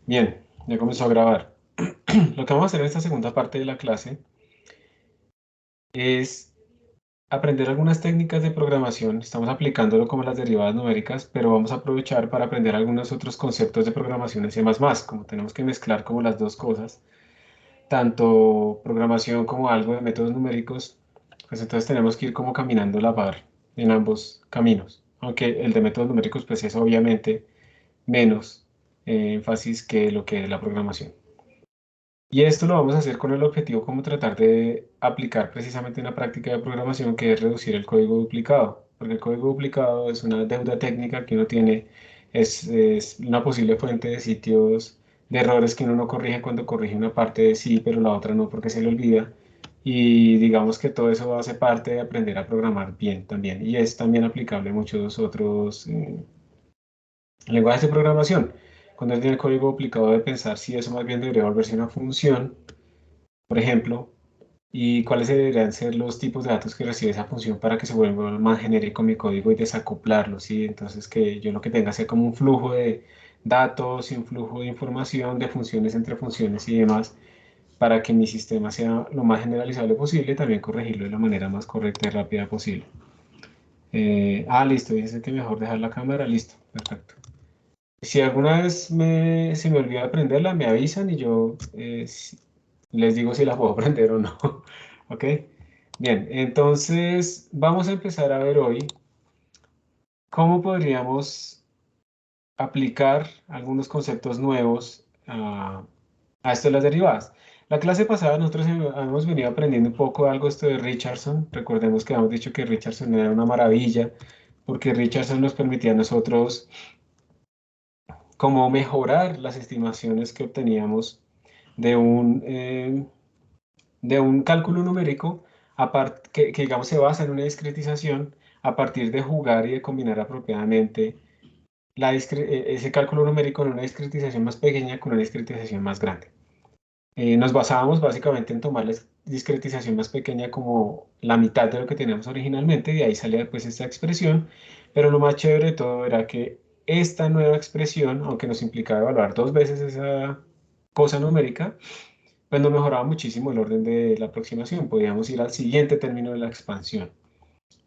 Bien, ya comenzó a grabar. Lo que vamos a hacer en esta segunda parte de la clase es aprender algunas técnicas de programación. Estamos aplicándolo como las derivadas numéricas, pero vamos a aprovechar para aprender algunos otros conceptos de programación en C++. Como tenemos que mezclar como las dos cosas, tanto programación como algo de métodos numéricos, pues entonces tenemos que ir como caminando la par en ambos caminos. Aunque el de métodos numéricos pues es obviamente menos énfasis que lo que es la programación. Y esto lo vamos a hacer con el objetivo como tratar de aplicar precisamente una práctica de programación que es reducir el código duplicado, porque el código duplicado es una deuda técnica que uno tiene, es una posible fuente de sitios de errores que uno no corrige cuando corrige una parte de sí, pero la otra no porque se le olvida. Y digamos que todo eso hace parte de aprender a programar bien también, y es también aplicable a muchos otros lenguajes de programación. Cuando uno tiene el código duplicado de pensar si eso más bien debería volverse una función, por ejemplo, y cuáles deberían ser los tipos de datos que recibe esa función para que se vuelva más genérico mi código y desacoplarlo, ¿sí? Entonces que yo lo que tenga sea como un flujo de datos y un flujo de información de funciones entre funciones y demás para que mi sistema sea lo más generalizable posible y también corregirlo de la manera más correcta y rápida posible. Listo, dice que mejor dejar la cámara, listo, perfecto. Si alguna vez se me olvida aprenderla, me avisan y yo les digo si la puedo aprender o no. ¿Ok? Bien, entonces vamos a empezar a ver hoy cómo podríamos aplicar algunos conceptos nuevos a esto de las derivadas. La clase pasada nosotros hemos venido aprendiendo un poco algo esto de Richardson. Recordemos que hemos dicho que Richardson era una maravilla porque Richardson nos permitía a nosotros como mejorar las estimaciones que obteníamos de de un cálculo numérico que, digamos, se basa en una discretización a partir de jugar y de combinar apropiadamente ese cálculo numérico en una discretización más pequeña con una discretización más grande. Nos basábamos básicamente en tomar la discretización más pequeña como la mitad de lo que teníamos originalmente, y de ahí salía después esta expresión, pero lo más chévere de todo era que esta nueva expresión, aunque nos implicaba evaluar dos veces esa cosa numérica, pues nos mejoraba muchísimo el orden de la aproximación, podíamos ir al siguiente término de la expansión.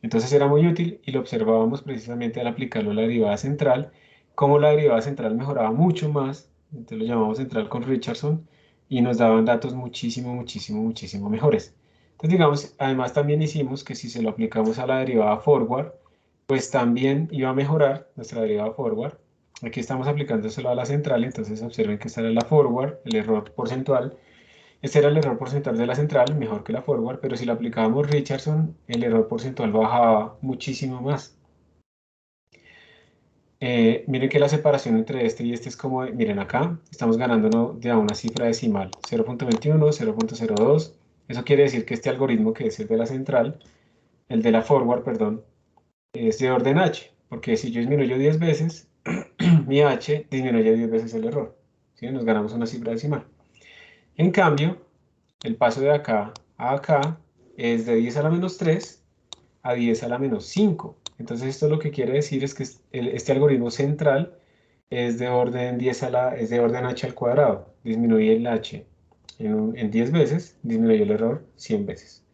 Entonces era muy útil y lo observábamos precisamente al aplicarlo a la derivada central, cómo la derivada central mejoraba mucho más, entonces lo llamamos central con Richardson, y nos daban datos muchísimo mejores. Entonces digamos, además también hicimos que si se lo aplicamos a la derivada forward, pues también iba a mejorar nuestra derivada forward. Aquí estamos aplicándoselo a la central, entonces observen que esta era la forward, el error porcentual, este era el error porcentual de la central, mejor que la forward, pero si le aplicábamos Richardson, el error porcentual bajaba muchísimo más. Miren que la separación entre este y este es como, miren acá, estamos ganando de a una cifra decimal, 0.21, 0.02. Eso quiere decir que este algoritmo, que es el de la central, el de la forward, perdón, es de orden h, porque si yo disminuyo 10 veces, mi h disminuye 10 veces el error. ¿Sí? Nos ganamos una cifra decimal. En cambio, el paso de acá a acá es de 10 a la menos 3 a 10 a la menos 5. Entonces esto lo que quiere decir es que este algoritmo central es de orden 10 es de orden h al cuadrado. Disminuye el h en 10 veces, disminuye el error 100 veces.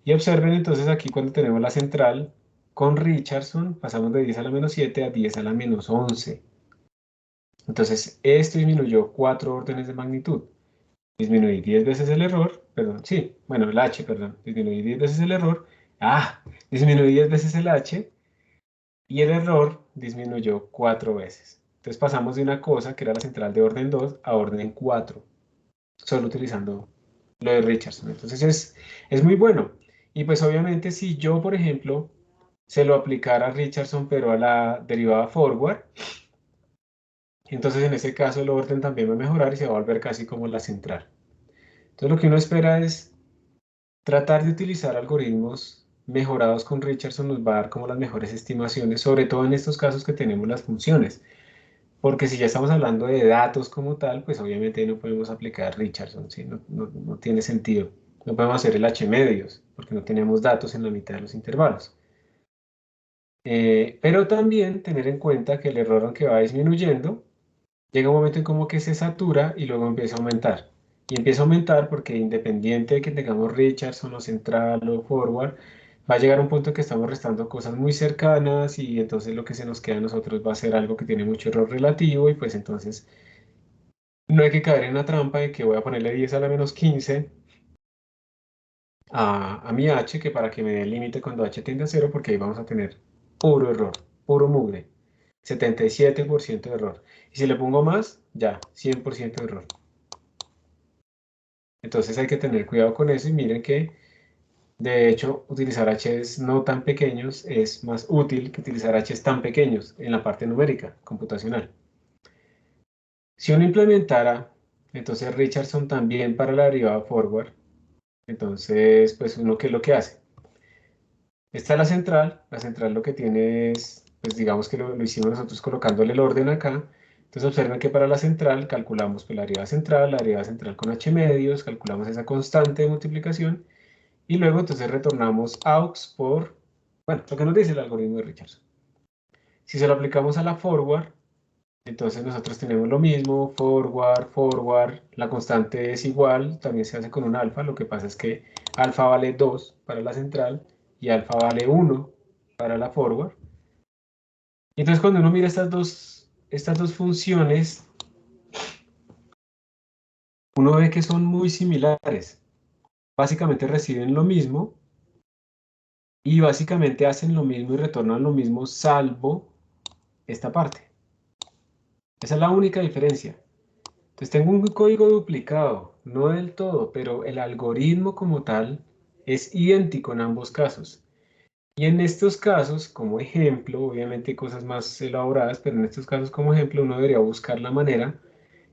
Y observen entonces aquí cuando tenemos la central con Richardson, pasamos de 10 a la menos 7 a 10 a la menos 11. Entonces esto disminuyó 4 órdenes de magnitud. Disminuí 10 veces el error, perdón, sí, bueno, el h, perdón, disminuí 10 veces el error, disminuí 10 veces el h y el error disminuyó 4 veces. Entonces pasamos de una cosa que era la central de orden 2 a orden 4, solo utilizando lo de Richardson. Entonces es muy bueno. Y pues obviamente si yo, por ejemplo, se lo aplicara a Richardson, pero a la derivada forward, entonces en ese caso el orden también va a mejorar y se va a volver casi como la central. Entonces lo que uno espera es tratar de utilizar algoritmos mejorados con Richardson nos va a dar como las mejores estimaciones, sobre todo en estos casos que tenemos las funciones. Porque si ya estamos hablando de datos como tal, pues obviamente no podemos aplicar Richardson, ¿sí? No tiene sentido. No podemos hacer el H-medios, porque no tenemos datos en la mitad de los intervalos. Pero también tener en cuenta que el error, aunque va disminuyendo, llega un momento en como que se satura y luego empieza a aumentar. Y empieza a aumentar porque independiente de que tengamos Richardson o central o forward, va a llegar un punto en que estamos restando cosas muy cercanas y entonces lo que se nos queda a nosotros va a ser algo que tiene mucho error relativo y pues entonces no hay que caer en la trampa de que voy a ponerle 10 a la menos 15 a mi h, que para que me dé el límite cuando h tiende a cero, porque ahí vamos a tener puro error, puro mugre, 77% de error. Y si le pongo más, ya, 100% de error. Entonces hay que tener cuidado con eso y miren que, de hecho, utilizar h's no tan pequeños es más útil que utilizar h's tan pequeños en la parte numérica, computacional. Si uno implementara, entonces Richardson también para la derivada forward, entonces, pues uno, ¿qué es lo que hace? Esta es la central lo que tiene es, pues digamos que lo hicimos nosotros colocándole el orden acá. Entonces observen que para la central calculamos pues, la derivada central con h medios, calculamos esa constante de multiplicación y luego entonces retornamos aux por, bueno, lo que nos dice el algoritmo de Richardson. Si se lo aplicamos a la forward, entonces nosotros tenemos lo mismo, forward, forward, la constante es igual, también se hace con un alfa, lo que pasa es que alfa vale 2 para la central y alfa vale 1 para la forward. Y entonces cuando uno mira estas dos funciones, uno ve que son muy similares. Básicamente reciben lo mismo y básicamente hacen lo mismo y retornan lo mismo salvo esta parte. Esa es la única diferencia. Entonces tengo un código duplicado, no del todo, pero el algoritmo como tal es idéntico en ambos casos. Y en estos casos, como ejemplo, obviamente hay cosas más elaboradas, pero en estos casos como ejemplo uno debería buscar la manera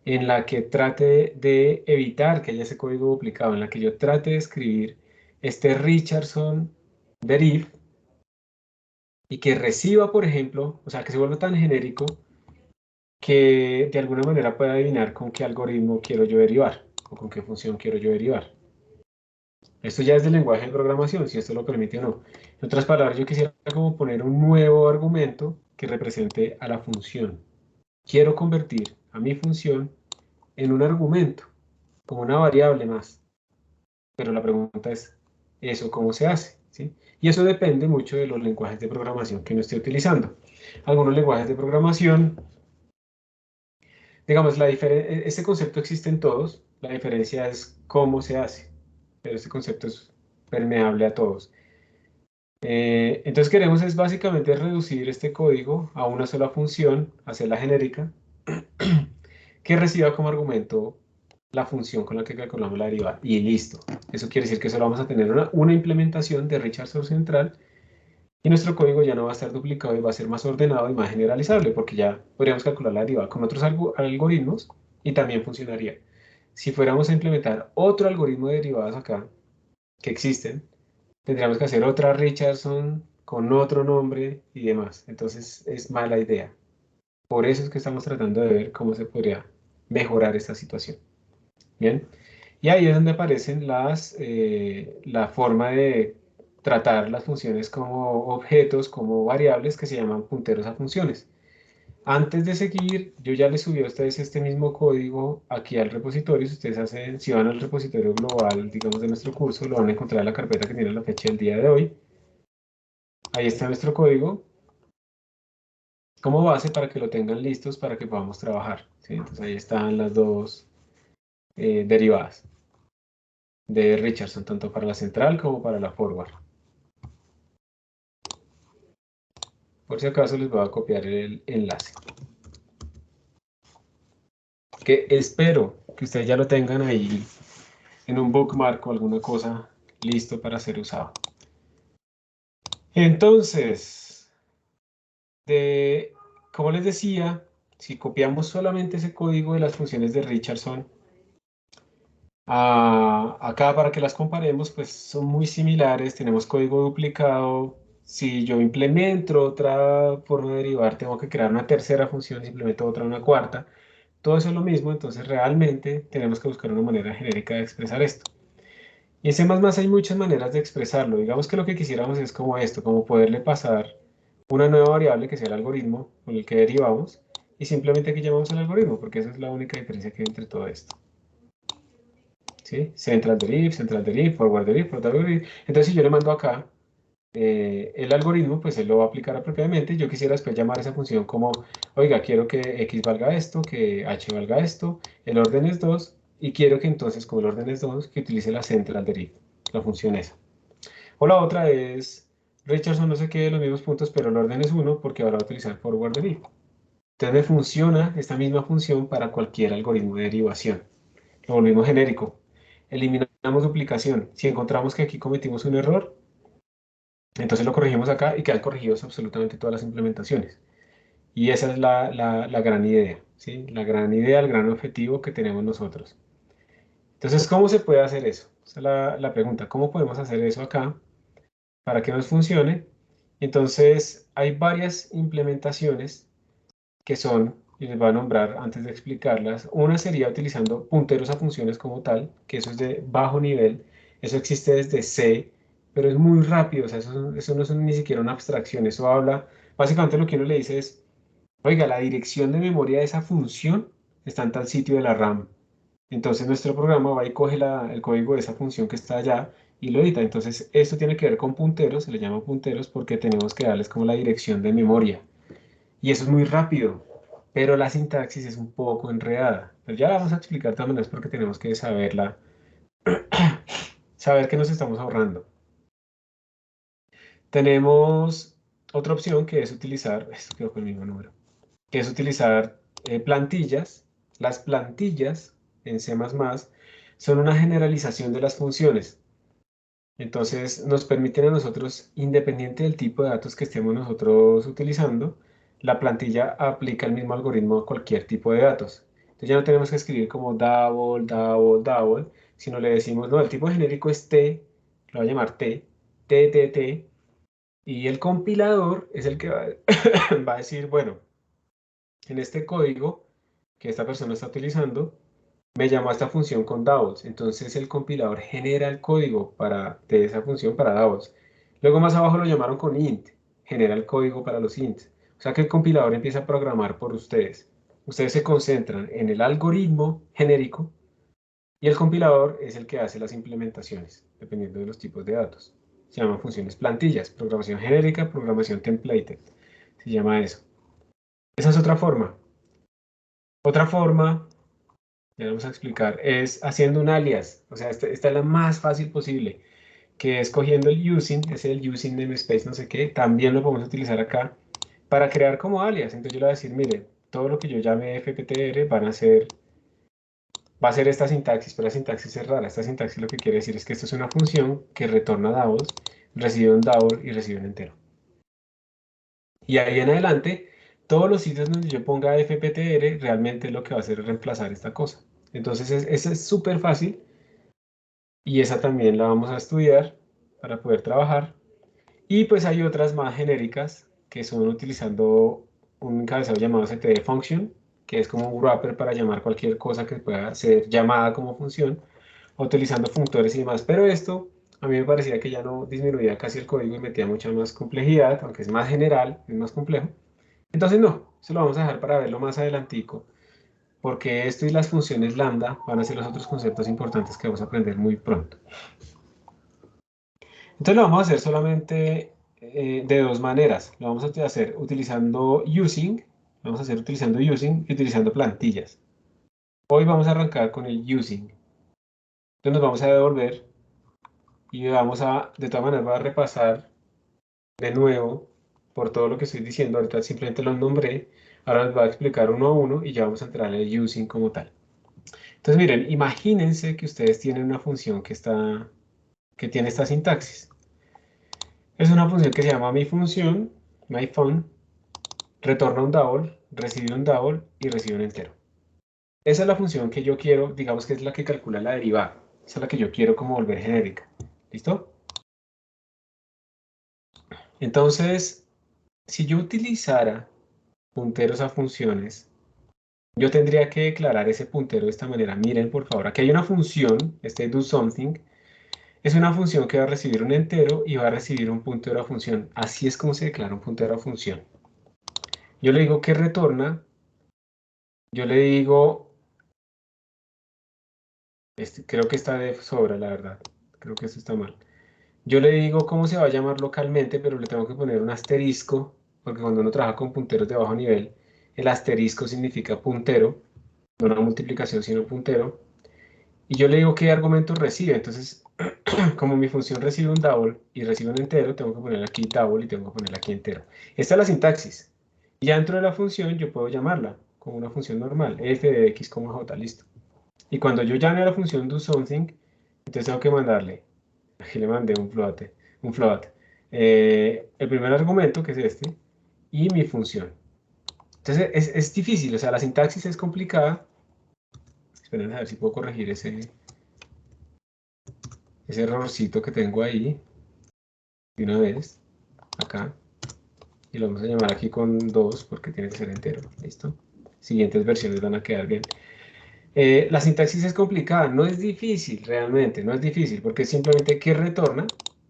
en la que trate de evitar que haya ese código duplicado, en la que yo trate de escribir este Richardson deriv y que reciba, por ejemplo, o sea, que se vuelva tan genérico que de alguna manera pueda adivinar con qué algoritmo quiero yo derivar o con qué función quiero yo derivar. Esto ya es del lenguaje de programación, si esto lo permite o no. En otras palabras, yo quisiera como poner un nuevo argumento que represente a la función. Quiero convertir a mi función en un argumento, como una variable más. Pero la pregunta es, ¿eso cómo se hace? ¿Sí? Y eso depende mucho de los lenguajes de programación que uno esté utilizando. Algunos lenguajes de programación, digamos, este concepto existe en todos, la diferencia es cómo se hace, pero este concepto es permeable a todos. Entonces queremos es básicamente reducir este código a una sola función, hacerla genérica, que reciba como argumento la función con la que calculamos la derivada. Y listo. Eso quiere decir que solo vamos a tener una implementación de Richardson central y nuestro código ya no va a estar duplicado y va a ser más ordenado y más generalizable porque ya podríamos calcular la derivada con otros algoritmos y también funcionaría. Si fuéramos a implementar otro algoritmo de derivadas acá, que existen, tendríamos que hacer otra Richardson con otro nombre y demás. Entonces es mala idea. Por eso es que estamos tratando de ver cómo se podría mejorar esta situación. Bien, y ahí es donde aparecen la forma de tratar las funciones como objetos, como variables que se llaman punteros a funciones. Antes de seguir, yo ya les subí a ustedes este mismo código aquí al repositorio. Si ustedes hacen, si van al repositorio global, digamos, de nuestro curso, lo van a encontrar en la carpeta que tiene la fecha del día de hoy. Ahí está nuestro código como base para que lo tengan listos para que podamos trabajar. ¿Sí? Entonces ahí están las dos derivadas de Richardson, tanto para la central como para la forward. Por si acaso les voy a copiar el enlace. Que espero que ustedes ya lo tengan ahí en un bookmark o alguna cosa listo para ser usado. Entonces, como les decía, si copiamos solamente ese código de las funciones de Richardson acá para que las comparemos, pues son muy similares, tenemos código duplicado. Si yo implemento otra forma de derivar, tengo que crear una tercera función, simplemente otra, una cuarta. Todo eso es lo mismo, entonces realmente tenemos que buscar una manera genérica de expresar esto. Y en C++ hay muchas maneras de expresarlo. Digamos que lo que quisiéramos es como esto, como poderle pasar una nueva variable que sea el algoritmo con el que derivamos y simplemente aquí llamamos al algoritmo, porque esa es la única diferencia que hay entre todo esto. ¿Sí? Central deriv, forward deriv. Entonces, si yo le mando acá el algoritmo, pues él lo va a aplicar apropiadamente. Yo quisiera después llamar a esa función como, oiga, quiero que x valga esto, que h valga esto, el orden es 2, y quiero que entonces, como el orden es 2, que utilice la central deriv, la función esa. O la otra es, Richardson no sé qué de los mismos puntos, pero el orden es 1 porque ahora va a utilizar forward deriv. Entonces me funciona esta misma función para cualquier algoritmo de derivación. Lo volvimos genérico. Eliminamos duplicación. Si encontramos que aquí cometimos un error, entonces lo corregimos acá y quedan corregidos absolutamente todas las implementaciones. Y esa es la gran idea, ¿sí? La gran idea, el gran objetivo que tenemos nosotros. Entonces, ¿cómo se puede hacer eso? Esa es la pregunta. ¿Cómo podemos hacer eso acá para que nos funcione? Entonces, hay varias implementaciones que son, y les voy a nombrar antes de explicarlas. Una sería utilizando punteros a funciones como tal, que eso es de bajo nivel, eso existe desde C, pero es muy rápido, o sea, eso no es ni siquiera una abstracción, eso habla, básicamente lo que uno le dice es, oiga, la dirección de memoria de esa función está en tal sitio de la RAM. Entonces nuestro programa va y coge el código de esa función que está allá y lo edita. Entonces esto tiene que ver con punteros, se le llama punteros porque tenemos que darles como la dirección de memoria. Y eso es muy rápido, pero la sintaxis es un poco enredada. Pero ya la vamos a explicar de todas maneras porque tenemos que saberla, saber qué nos estamos ahorrando. Tenemos otra opción que es utilizar, esto quedó con el mismo número, que es utilizar plantillas. Las plantillas en C++ son una generalización de las funciones. Entonces nos permiten a nosotros, independiente del tipo de datos que estemos nosotros utilizando, la plantilla aplica el mismo algoritmo a cualquier tipo de datos. Entonces ya no tenemos que escribir como double, sino le decimos, no, el tipo genérico es T, lo va a llamar T, y el compilador es el que va a decir, bueno, en este código que esta persona está utilizando, me llamo a esta función con doubles. Entonces el compilador genera el código de esa función para doubles. Luego más abajo lo llamaron con int, genera el código para los ints. O sea que el compilador empieza a programar por ustedes. Ustedes se concentran en el algoritmo genérico y el compilador es el que hace las implementaciones, dependiendo de los tipos de datos. Se llaman funciones plantillas, programación genérica, programación templated. Se llama eso. Esa es otra forma. Otra forma, ya vamos a explicar, es haciendo un alias. O sea, esta es la más fácil posible, que es cogiendo el using, es el using namespace, no sé qué, también lo podemos utilizar acá para crear como alias. Entonces yo le voy a decir, mire, todo lo que yo llame fptr va a ser esta sintaxis, pero la sintaxis es rara. Esta sintaxis lo que quiere decir es que esto es una función que retorna doubles, recibe un double y recibe un entero. Y ahí en adelante, todos los sitios donde yo ponga fptr, realmente lo que va a hacer es reemplazar esta cosa. Entonces, esa es súper fácil y esa también la vamos a estudiar para poder trabajar. Y pues hay otras más genéricas que son utilizando un encabezado llamado ctd function, que es como un wrapper para llamar cualquier cosa que pueda ser llamada como función, utilizando functores y demás. Pero esto a mí me parecía que ya no disminuía casi el código y metía mucha más complejidad, aunque es más general, es más complejo. Entonces no, eso lo vamos a dejar para verlo más adelantico, porque esto y las funciones lambda van a ser los otros conceptos importantes que vamos a aprender muy pronto. Entonces lo vamos a hacer solamente de dos maneras. Lo vamos a hacer utilizando using, vamos a hacer utilizando using y utilizando plantillas. Hoy vamos a arrancar con el using. Entonces nos vamos a devolver y vamos a, de todas maneras, voy a repasar de nuevo por todo lo que estoy diciendo. Ahorita simplemente los nombré. Ahora les voy a explicar uno a uno y ya vamos a entrar en el using como tal. Entonces miren, imagínense que ustedes tienen una función que tiene esta sintaxis. Es una función que se llama mi función, myFun, retorna un double, recibe un double y recibe un entero. Esa es la función que yo quiero, digamos que es la que calcula la derivada. Esa es la que yo quiero como volver genérica. ¿Listo? Entonces, si yo utilizara punteros a funciones, yo tendría que declarar ese puntero de esta manera. Miren, por favor, aquí hay una función, este doSomething, es una función que va a recibir un entero y va a recibir un puntero a función. Así es como se declara un puntero a función. Yo le digo que retorna yo le digo, creo que está de sobra, la verdad. Creo que esto está mal. Yo le digo cómo se va a llamar localmente, pero le tengo que poner un asterisco, porque cuando uno trabaja con punteros de bajo nivel, el asterisco significa puntero, no una multiplicación, sino puntero. Y yo le digo qué argumentos recibe. Entonces, como mi función recibe un double y recibe un entero, tengo que poner aquí double y tengo que poner aquí entero. Esta es la sintaxis. Y ya dentro de la función yo puedo llamarla como una función normal, f de x, j, listo. Y cuando yo llame a la función do something, entonces tengo que mandarle, aquí le mandé un float. El primer argumento, que es este, y mi función. Entonces es difícil, o sea, la sintaxis es complicada. Esperen a ver si puedo corregir ese errorcito que tengo ahí de una vez, acá. Y lo vamos a llamar aquí con 2 porque tiene que ser entero, ¿listo? Siguientes versiones van a quedar bien. La sintaxis es complicada, no es difícil realmente, no es difícil, porque es simplemente que retorna,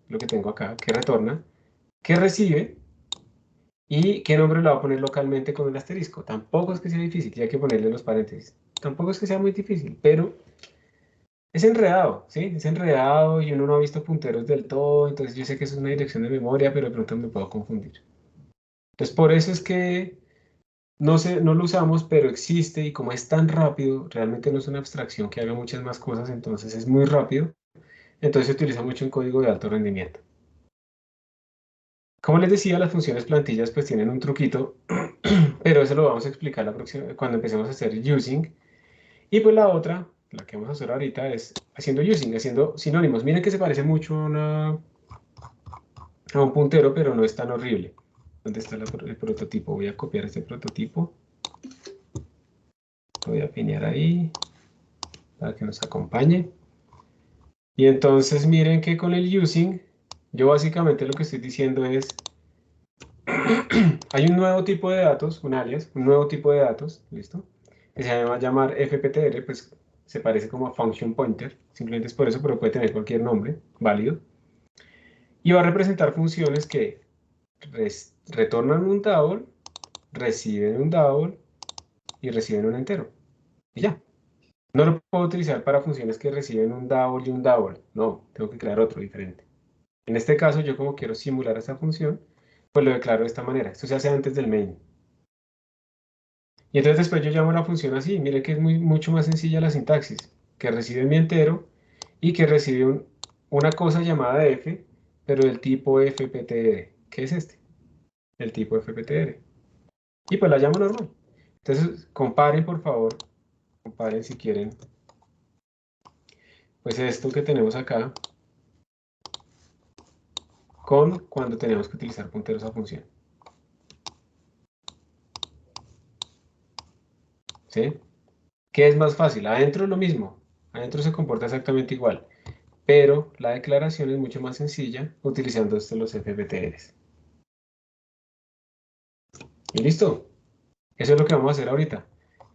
lo que tengo acá, que retorna, que recibe y qué nombre lo va a poner localmente con el asterisco. Tampoco es que sea difícil, ya hay que ponerle los paréntesis. Tampoco es que sea muy difícil, pero es enredado, ¿sí? Es enredado y uno no ha visto punteros del todo, entonces yo sé que eso es una dirección de memoria, pero de pronto me puedo confundir. Entonces por eso es que no sé, no lo usamos, pero existe y como es tan rápido, realmente no es una abstracción que haga muchas más cosas, entonces es muy rápido. Entonces se utiliza mucho en código de alto rendimiento. Como les decía, las funciones plantillas pues tienen un truquito, pero eso lo vamos a explicar cuando empecemos a hacer using. Y pues la otra, la que vamos a hacer ahorita, es haciendo using, haciendo sinónimos. Miren que se parece mucho a un puntero, pero no es tan horrible. ¿Dónde está el prototipo? Voy a copiar este prototipo. Lo voy a pinear ahí para que nos acompañe. Y entonces miren que con el using, yo básicamente lo que estoy diciendo es, hay un nuevo tipo de datos, un alias, un nuevo tipo de datos, ¿listo? Que se llama llamar fptr, pues se parece como a function pointer, simplemente es por eso, pero puede tener cualquier nombre válido. Y va a representar funciones que retornan un double, reciben un double y reciben un entero. Y ya. No lo puedo utilizar para funciones que reciben un double y un double. No, tengo que crear otro diferente. En este caso, yo como quiero simular esta función, pues lo declaro de esta manera. Esto se hace antes del main. Y entonces después yo llamo la función así. Mire que es mucho más sencilla la sintaxis. Que recibe mi entero y que recibe una cosa llamada f, pero del tipo fptr. ¿Qué es este? El tipo fptr. Y pues la llamo normal. Entonces, comparen por favor. Comparen si quieren. Pues esto que tenemos acá con cuando tenemos que utilizar punteros a función. ¿Sí? ¿Qué es más fácil? Adentro lo mismo. Adentro se comporta exactamente igual. Pero la declaración es mucho más sencilla utilizando los FPTRs. Y listo. Eso es lo que vamos a hacer ahorita.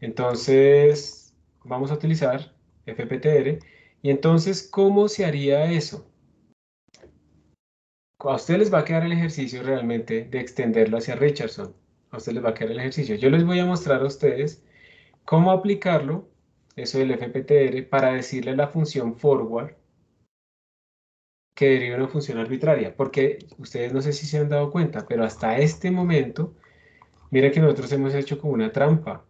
Entonces, vamos a utilizar FPTR. Y entonces, ¿cómo se haría eso? A ustedes les va a quedar el ejercicio realmente de extenderlo hacia Richardson. A ustedes les va a quedar el ejercicio. Yo les voy a mostrar a ustedes cómo aplicarlo, eso del FPTR, para decirle a la función forward que derive una función arbitraria, porque ustedes no sé si se han dado cuenta, pero hasta este momento, mira que nosotros hemos hecho como una trampa.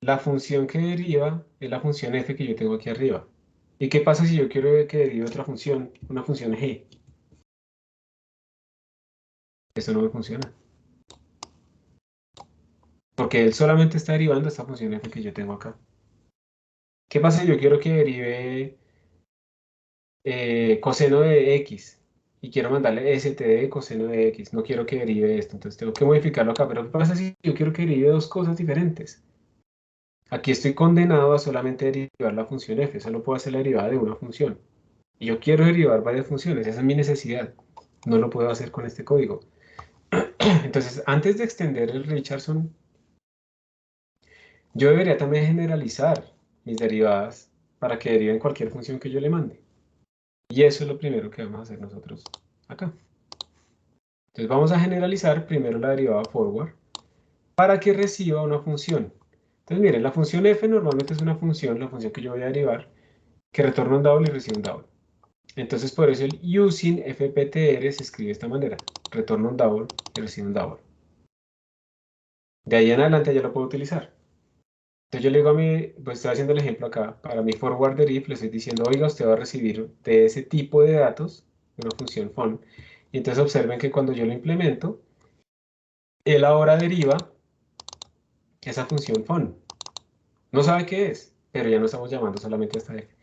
La función que deriva es la función f que yo tengo aquí arriba. ¿Y qué pasa si yo quiero que derive otra función, una función g? Eso no me funciona, porque él solamente está derivando esta función f que yo tengo acá. ¿Qué pasa si yo quiero que derive coseno de x? Y quiero mandarle std de coseno de x. No quiero que derive esto, entonces tengo que modificarlo acá. Pero ¿qué pasa si yo quiero que derive dos cosas diferentes? Aquí estoy condenado a solamente derivar la función f, solo puedo hacer la derivada de una función. Y yo quiero derivar varias funciones, esa es mi necesidad. No lo puedo hacer con este código. Entonces, antes de extender el Richardson, yo debería también generalizar mis derivadas para que deriven cualquier función que yo le mande. Y eso es lo primero que vamos a hacer nosotros acá. Entonces vamos a generalizar primero la derivada forward para que reciba una función. Entonces, miren, la función f normalmente es una función, la función que yo voy a derivar, que retorna un double y recibe un double. Entonces, por eso el using fptr se escribe de esta manera. Retorna un double y recibe un double. De ahí en adelante ya lo puedo utilizar. Entonces yo le digo a mi, pues estoy haciendo el ejemplo acá, para mi forward deriv le estoy diciendo, oiga, usted va a recibir de ese tipo de datos una función fun. Y entonces observen que cuando yo lo implemento, él ahora deriva esa función fun. No sabe qué es, pero ya no estamos llamando solamente a esta f.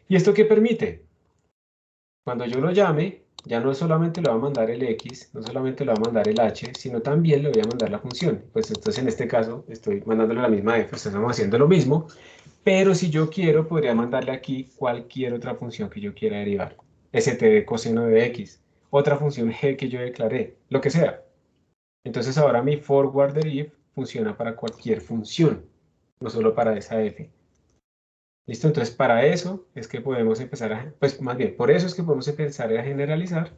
¿Y esto qué permite? Cuando yo lo llame, ya no solamente le va a mandar el x, no solamente le va a mandar el h, sino también le voy a mandar la función. Pues entonces en este caso estoy mandándole la misma f, estamos haciendo lo mismo, pero si yo quiero, podría mandarle aquí cualquier otra función que yo quiera derivar. st de coseno de x, otra función g que yo declaré, lo que sea. Entonces ahora mi forward deriv funciona para cualquier función, no solo para esa f. ¿Listo? Entonces, para eso es que podemos empezar a, pues más bien, por eso es que podemos empezar a generalizar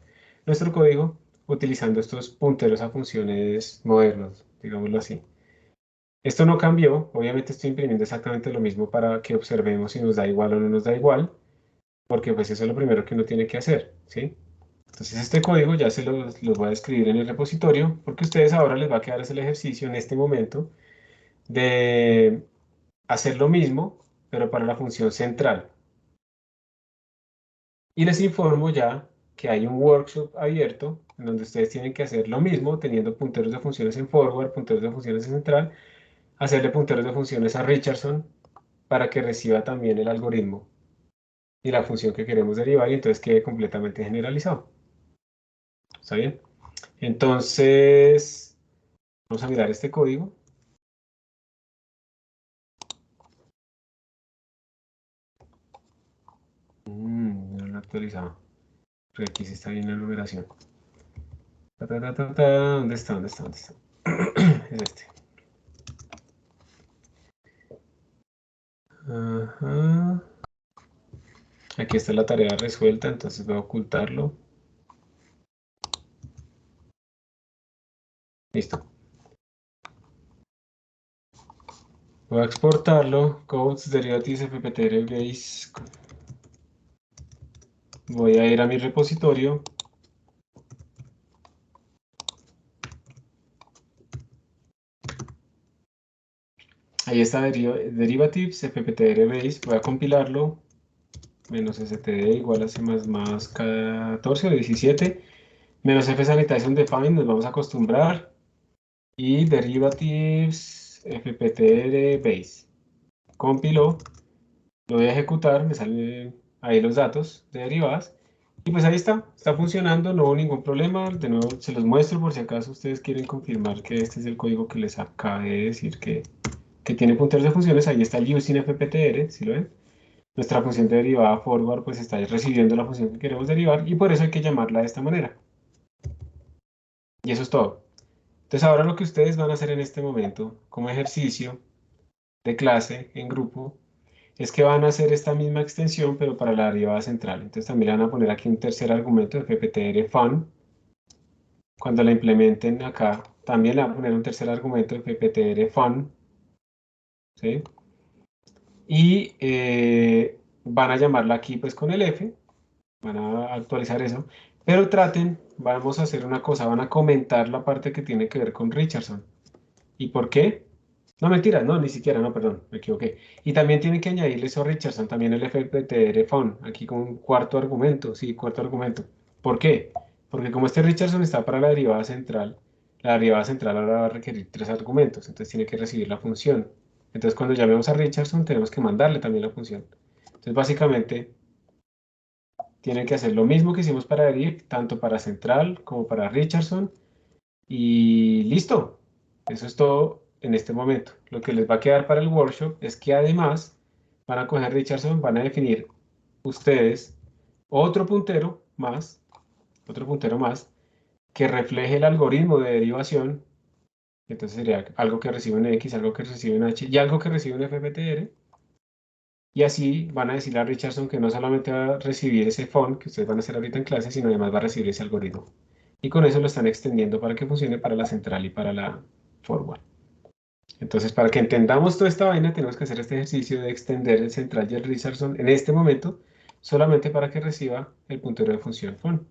nuestro código utilizando estos punteros a funciones modernos, digámoslo así. Esto no cambió, obviamente estoy imprimiendo exactamente lo mismo para que observemos si nos da igual o no nos da igual, porque pues eso es lo primero que uno tiene que hacer, ¿sí? Entonces este código ya se los voy a escribir en el repositorio, porque a ustedes ahora les va a quedar el ejercicio en este momento de hacer lo mismo, pero para la función central. Y les informo ya que hay un workshop abierto en donde ustedes tienen que hacer lo mismo, teniendo punteros de funciones en forward, punteros de funciones en central, hacerle punteros de funciones a Richardson para que reciba también el algoritmo y la función que queremos derivar y entonces quede completamente generalizado. ¿Está bien? Entonces, vamos a mirar este código. No lo he actualizado. Pero aquí sí está bien la numeración. ¿Dónde está? ¿Dónde está? ¿Dónde está? Es este. Ajá. Aquí está la tarea resuelta, entonces voy a ocultarlo. Listo. Voy a exportarlo. Codes, derivatives, fptr, base. Voy a ir a mi repositorio. Ahí está derivatives, fptr, base. Voy a compilarlo. Menos std igual a c++ 14 o 17. Menos f sanitization define, nos vamos a acostumbrar. Y derivatives, fptr, base. Compiló. Lo voy a ejecutar, me salen ahí los datos de derivadas. Y pues ahí está funcionando, no hubo ningún problema. De nuevo se los muestro por si acaso ustedes quieren confirmar que este es el código que les acabé de decir que tiene punteros de funciones. Ahí está el using fptr, ¿sí lo ven? Nuestra función de derivada forward pues está recibiendo la función que queremos derivar y por eso hay que llamarla de esta manera. Y eso es todo. Entonces ahora lo que ustedes van a hacer en este momento como ejercicio de clase en grupo es que van a hacer esta misma extensión, pero para la derivada central. Entonces también le van a poner aquí un tercer argumento de pptr fun. Cuando la implementen acá, también le van a poner un tercer argumento de pptr fun. ¿Sí? Y van a llamarla aquí pues con el f. Van a actualizar eso. Pero traten, vamos a hacer una cosa, van a comentar la parte que tiene que ver con Richardson. ¿Y por qué? No, mentira, no, ni siquiera, no, perdón, me equivoqué. Y también tienen que añadirle eso a Richardson, también el FPTR phone, aquí con un cuarto argumento, sí, cuarto argumento. ¿Por qué? Porque como este Richardson está para la derivada central ahora va a requerir tres argumentos, entonces tiene que recibir la función. Entonces cuando llamemos a Richardson tenemos que mandarle también la función. Entonces básicamente tienen que hacer lo mismo que hicimos para deriv, tanto para central como para Richardson, y listo. Eso es todo en este momento. Lo que les va a quedar para el workshop es que además van a coger Richardson, van a definir ustedes otro puntero más, que refleje el algoritmo de derivación. Entonces sería algo que recibe en X, algo que recibe en H y algo que recibe en FPTR. Y así van a decirle a Richardson que no solamente va a recibir ese font que ustedes van a hacer ahorita en clase, sino además va a recibir ese algoritmo. Y con eso lo están extendiendo para que funcione para la central y para la forward. Entonces, para que entendamos toda esta vaina, tenemos que hacer este ejercicio de extender el central y el Richardson en este momento, solamente para que reciba el puntero de función fun.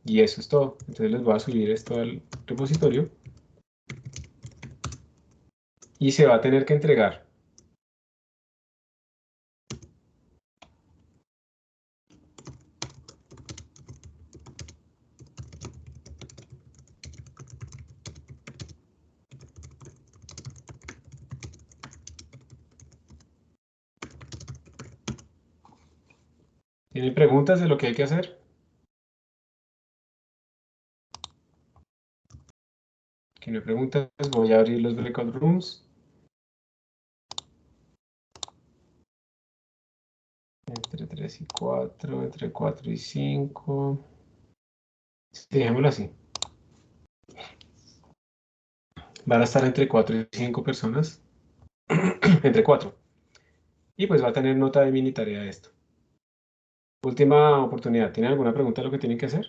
Y eso es todo. Entonces les voy a subir esto al repositorio y se va a tener que entregar. ¿Tienen preguntas de lo que hay que hacer? Si no hay preguntas, voy a abrir los breakout rooms. Entre 3 y 4, entre 4 y 5. Sí, dejémoslo así. Van a estar entre 4 y 5 personas. Entre 4. Y pues va a tener nota de mini tarea esto. Última oportunidad. ¿Tienen alguna pregunta de lo que tienen que hacer?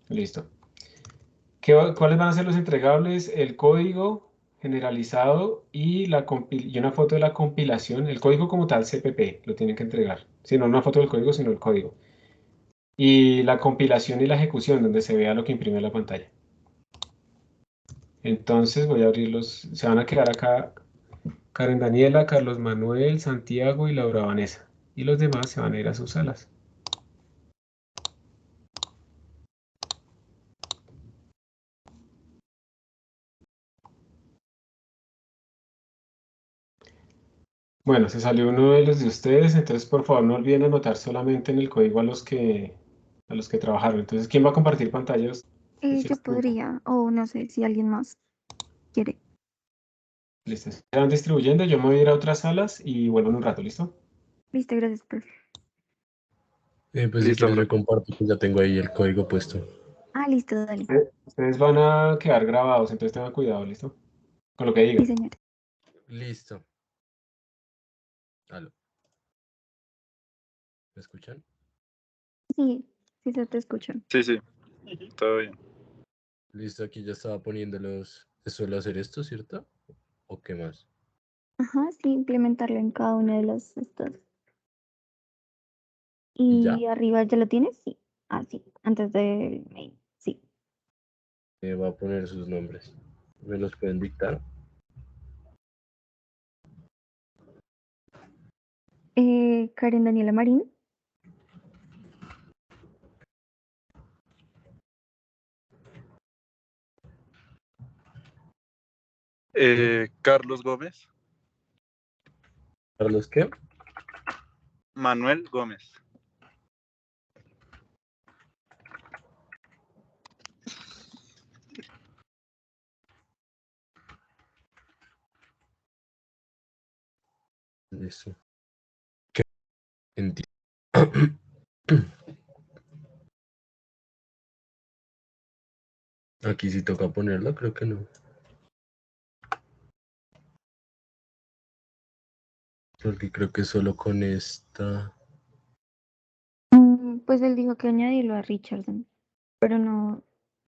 Listo. ¿Cuáles van a ser los entregables? El código generalizado y, y una foto de la compilación. El código como tal, CPP, lo tienen que entregar. Si no una foto del código, sino el código. Y la compilación y la ejecución, donde se vea lo que imprime la pantalla. Entonces voy a abrirlos. Se van a quedar acá Karen Daniela, Carlos Manuel, Santiago y Laura Vanessa. Y los demás se van a ir a sus salas. Bueno, se salió uno de los de ustedes, entonces por favor no olviden anotar solamente en el código a los que trabajaron. Entonces, ¿quién va a compartir pantallas de Yo cierto grupo? podría, o no sé si alguien más quiere. Listo. Se van distribuyendo, yo me voy a ir a otras salas y vuelvo en un rato, ¿listo? Listo, gracias, profe. Pues si Listo, quieres yo profe. comparto, pues ya tengo ahí el código puesto. Listo, dale. Ustedes van a quedar grabados, entonces tengan cuidado, ¿listo? Con lo que Sí, digan. señor. Listo. Aló. ¿Me escuchan? Sí, sí se te escucha. Sí, sí, todo bien. Listo, aquí ya estaba poniendo los... ¿Suelo hacer esto, cierto? ¿O qué más? Ajá, sí, implementarlo en cada uno de los estos. ¿Y ya? ¿Y arriba ya lo tienes? Sí. Sí, antes del main. Sí. Va a poner sus nombres. ¿Me los pueden dictar? Karen Daniela Marín. Carlos Gómez, ¿Carlos qué? Manuel Gómez, Listo. ¿Qué? Entiendo. Aquí sí toca ponerlo, creo que no. Porque creo que solo con esta... Pues él dijo que añadirlo a Richardson, pero no.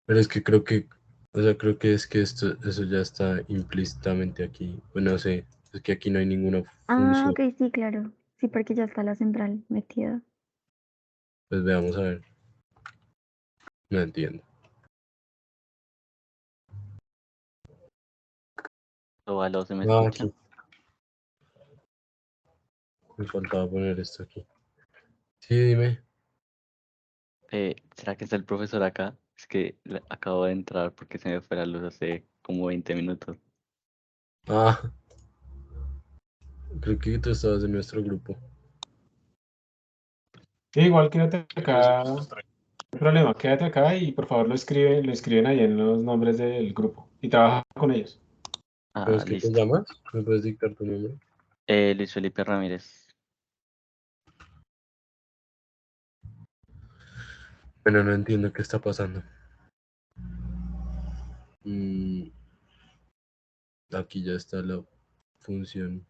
Pero es que creo que... O sea, creo que es que eso ya está implícitamente aquí. Bueno, no sé. Es que aquí no hay ninguna función. Ok, sí, claro. Sí, porque ya está la central metida. Pues veamos a ver. No entiendo. Aló, ¿se me Aquí. escuchan? Me faltaba poner esto aquí. Sí, dime. ¿Será que está el profesor acá? Es que acabo de entrar porque se me fue la luz hace como 20 minutos. Ah, creo que tú estabas en nuestro grupo. Sí, igual quédate Eso acá, no hay problema, quédate acá y por favor lo escriben ahí en los nombres del grupo y trabaja con ellos. ¿Cómo es que te Listo. llamas? ¿Me puedes dictar tu nombre? Luis Felipe Ramírez. Bueno, no entiendo qué está pasando. Mm, aquí ya está la función.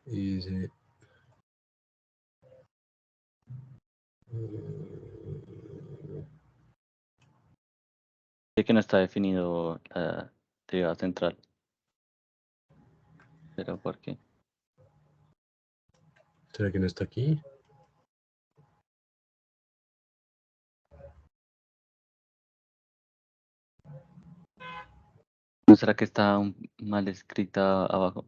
Y dice Sé que no está definido la derivada central. ¿Pero por qué? ¿Será que no está aquí? ¿No será que está mal escrita abajo?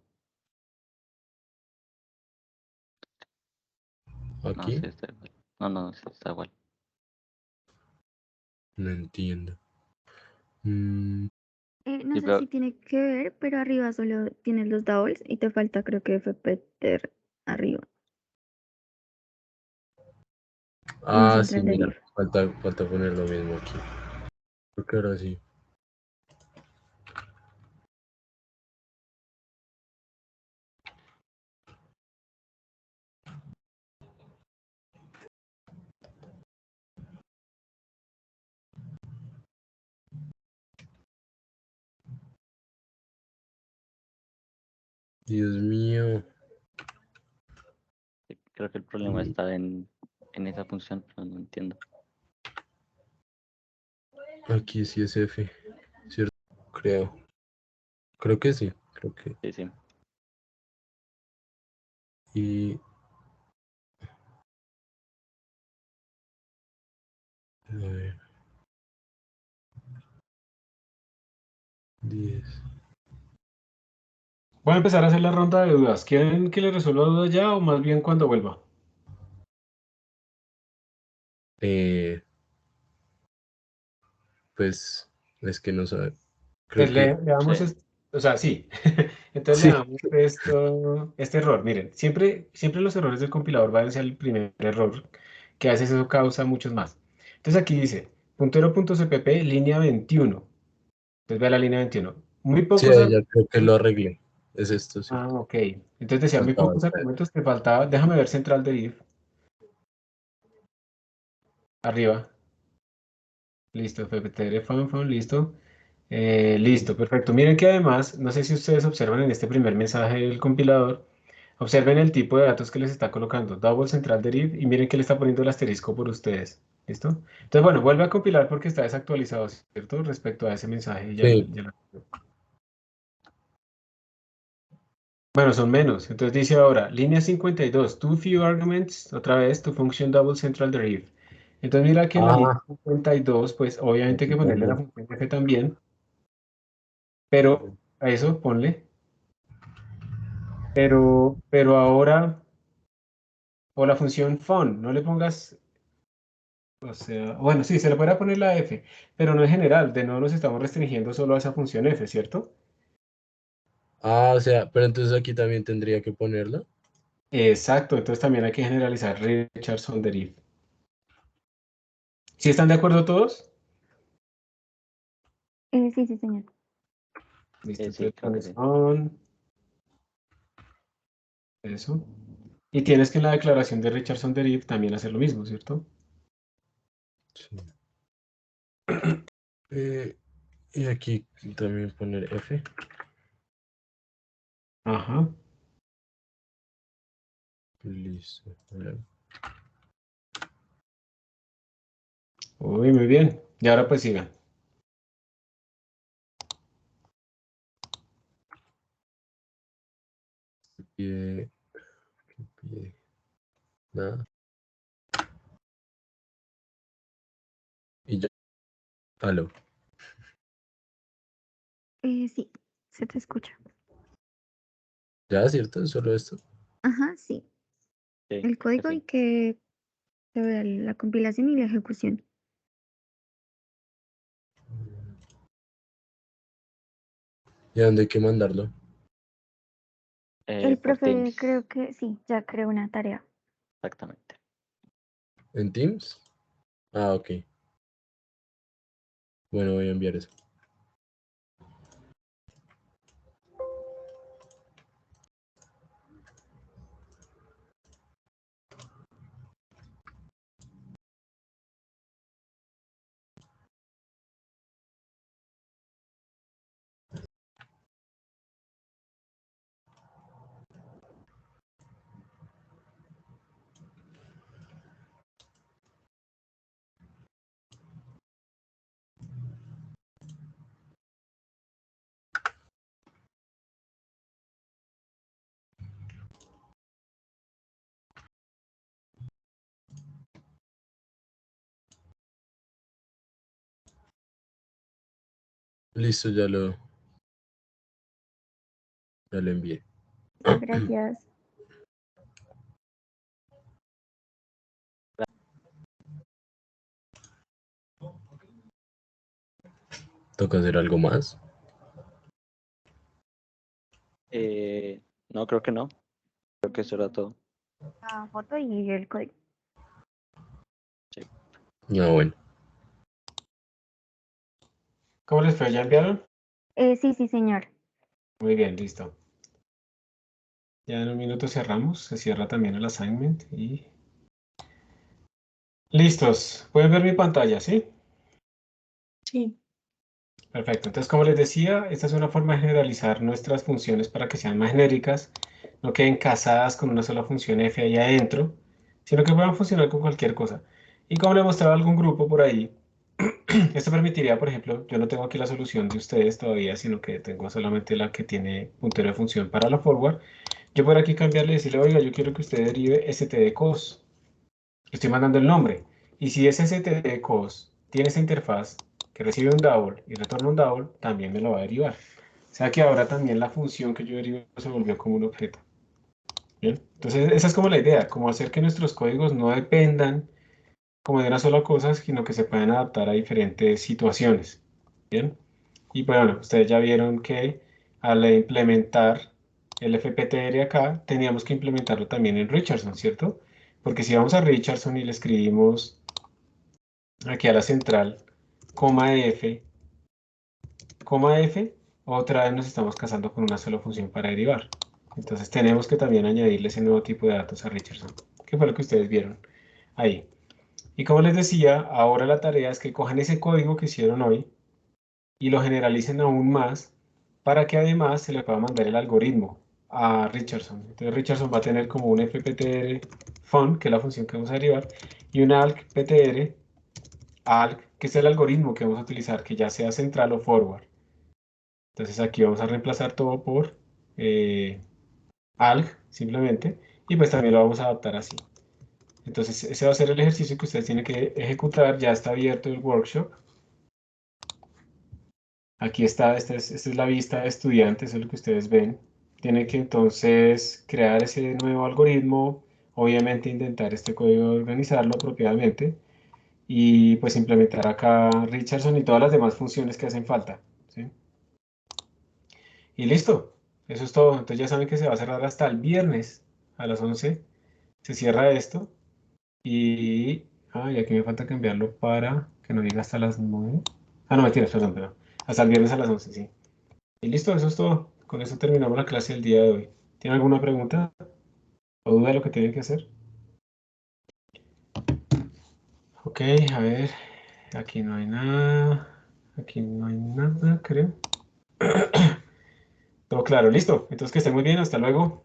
No, ¿Aquí? sí, está igual. No, sí, está igual. No entiendo. No Sí, sé pero si tiene que ver, pero arriba solo tienes los doubles y te falta creo que FPTR arriba. Y un Ah, sí, central mira, deriv. falta poner lo mismo aquí. Creo que ahora sí. Dios mío. creo que el problema está en esa función, pero no entiendo. Aquí sí es F, ¿cierto? Creo. Creo que sí. Creo que. Sí, sí. Y. A ver. 10. Voy a empezar a hacer la ronda de dudas. ¿Quieren que le resuelva dudas ya o más bien cuando vuelva? Pues es que no sabe. Creo Pues que. le damos, Sí. o sea, sí. Entonces le Sí. damos este error. Miren, siempre los errores del compilador van hacia el primer error, que a veces eso causa muchos más. Entonces aquí dice, puntero.cpp, línea 21. Entonces ve la línea 21. Muy Sí, pocos ahí ya creo que argumentos. lo arreglé. Es esto, sí. Ah, ok. Entonces decía, muy Faltaba pocos esta. argumentos que faltaba. Déjame ver central de if. Arriba. Listo, pptr, listo. Listo, perfecto. Miren que además, no sé si ustedes observan en este primer mensaje del compilador, observen el tipo de datos que les está colocando, double central deriv, y miren que le está poniendo el asterisco por ustedes. ¿Listo? Entonces, bueno, vuelve a compilar porque está desactualizado, ¿cierto? Respecto a ese mensaje. Sí. Bueno, son menos. Entonces dice ahora, línea 52, too few arguments, otra vez, to function double central deriv. Entonces mira que en la línea Ah, 52, pues obviamente hay aquí que ponerle la también. función f también, pero a eso ponle. Pero ahora, o la función fun, no le pongas, o sea, bueno, sí, se le podrá poner la f, pero no es general, de nuevo nos estamos restringiendo solo a esa función f, ¿cierto? Ah, o sea, pero entonces aquí también tendría que ponerlo. Exacto, entonces también hay que generalizar Richardson deriv. ¿Sí están de acuerdo todos? Sí, sí, señor. Listo, Sí, entonces creo que pones sí. on, eso. Y tienes que en la declaración de Richardson deriv también hacer lo mismo, ¿cierto? Sí. Eh, y aquí también poner F. Ajá. Listo. Uy, muy bien. Y ahora pues sigan. Pide, pide. Nada. Y ya. Aló. Sí, se te escucha. Ya, ¿cierto? Solo esto. Ajá, sí. Sí, El creo que código y sí. que se vea la compilación y la ejecución. ¿Y a dónde hay que mandarlo? El Por profe Teams, creo que sí, ya creó una tarea. exactamente. ¿En Teams? Ah, ok. Bueno, voy a enviar eso. Listo, ya lo envié. Gracias. ¿Toca hacer algo más? No, creo que no. Creo que eso era todo. La foto y el código. No, bueno. ¿Cómo les fue? ¿Ya enviaron? Sí, sí, señor. Muy bien, listo. Ya en un minuto cerramos. Se cierra también el assignment y... Listos. Pueden ver mi pantalla, ¿sí? Sí. Perfecto. Entonces, como les decía, esta es una forma de generalizar nuestras funciones para que sean más genéricas, no queden casadas con una sola función f ahí adentro, sino que puedan funcionar con cualquier cosa. Y como le mostraba a algún grupo por ahí, esto permitiría, por ejemplo, yo no tengo aquí la solución de ustedes todavía, sino que tengo solamente la que tiene puntero de función para la forward. Yo por aquí cambiarle y decirle, oiga, yo quiero que usted derive std_cos. Le estoy mandando el nombre. Y si ese std_cos tiene esa interfaz que recibe un double y retorna un double, también me lo va a derivar. O sea que ahora también la función que yo derivo se volvió como un objeto. ¿Bien? Entonces esa es como la idea, como hacer que nuestros códigos no dependan como de una sola cosa, sino que se puedan adaptar a diferentes situaciones. ¿Bien? Y bueno, ustedes ya vieron que al implementar el FPTR acá, teníamos que implementarlo también en Richardson, ¿cierto? Porque si vamos a Richardson y le escribimos aquí a la central, coma F, otra vez nos estamos casando con una sola función para derivar. Entonces tenemos que también añadirle ese nuevo tipo de datos a Richardson, que fue lo que ustedes vieron ahí. Y como les decía, ahora la tarea es que cojan ese código que hicieron hoy y lo generalicen aún más para que además se le pueda mandar el algoritmo a Richardson. Entonces Richardson va a tener como un fptr fun, que es la función que vamos a derivar, y un algptr alg, que es el algoritmo que vamos a utilizar, que ya sea central o forward. Entonces aquí vamos a reemplazar todo por alg, simplemente, y pues también lo vamos a adaptar así. Entonces ese va a ser el ejercicio que ustedes tienen que ejecutar. Ya está abierto el workshop. Aquí está, esta es la vista de estudiantes, es lo que ustedes ven. Tiene que entonces crear ese nuevo algoritmo, obviamente intentar este código, organizarlo apropiadamente y pues implementar acá Richardson y todas las demás funciones que hacen falta, ¿sí? Y listo, eso es todo. Entonces ya saben que se va a cerrar hasta el viernes a las 11. Se cierra esto y aquí me falta cambiarlo para que no diga hasta las 9. No, mentiras, perdón. Hasta el viernes a las 11, sí. Y listo, eso es todo. Con eso terminamos la clase del día de hoy. ¿Tienen alguna pregunta o duda de lo que tienen que hacer? Ok, a ver. Aquí no hay nada. Aquí no hay nada, creo. Todo claro, listo. Entonces que estén muy bien, hasta luego.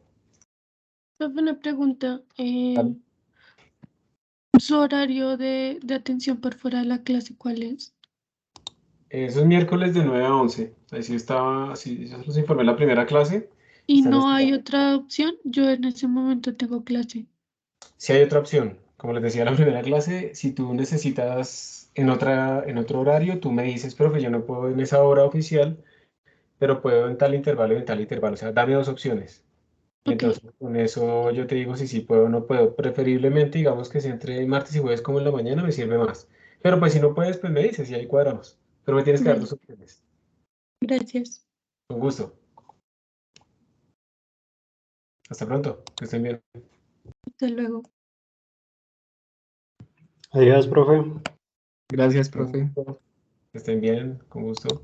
Profe, una pregunta. Vale. ¿Su horario de atención por fuera de la clase cuál es? Eso es miércoles de 9 a 11. Ahí sí estaba, así, yo se los informé en la primera clase. ¿Y Están no hay estudiando. otra opción? Yo en ese momento tengo clase. Si hay otra opción, como les decía en la primera clase, si tú necesitas en otro horario, tú me dices, profe, yo no puedo en esa hora oficial, pero puedo en tal intervalo y en tal intervalo. O sea, dame dos opciones. Y Ok, entonces con eso yo te digo si sí puedo o no puedo. Preferiblemente, digamos que si entre martes y jueves como en la mañana me sirve más. Pero pues si no puedes, pues me dices y ahí cuadramos. Pero me tienes que dar dale. dos opciones. Gracias. Con gusto. Hasta pronto. Que estén bien. Hasta luego. Adiós, profe. Gracias, Con profe. gusto. Que estén bien. Con gusto.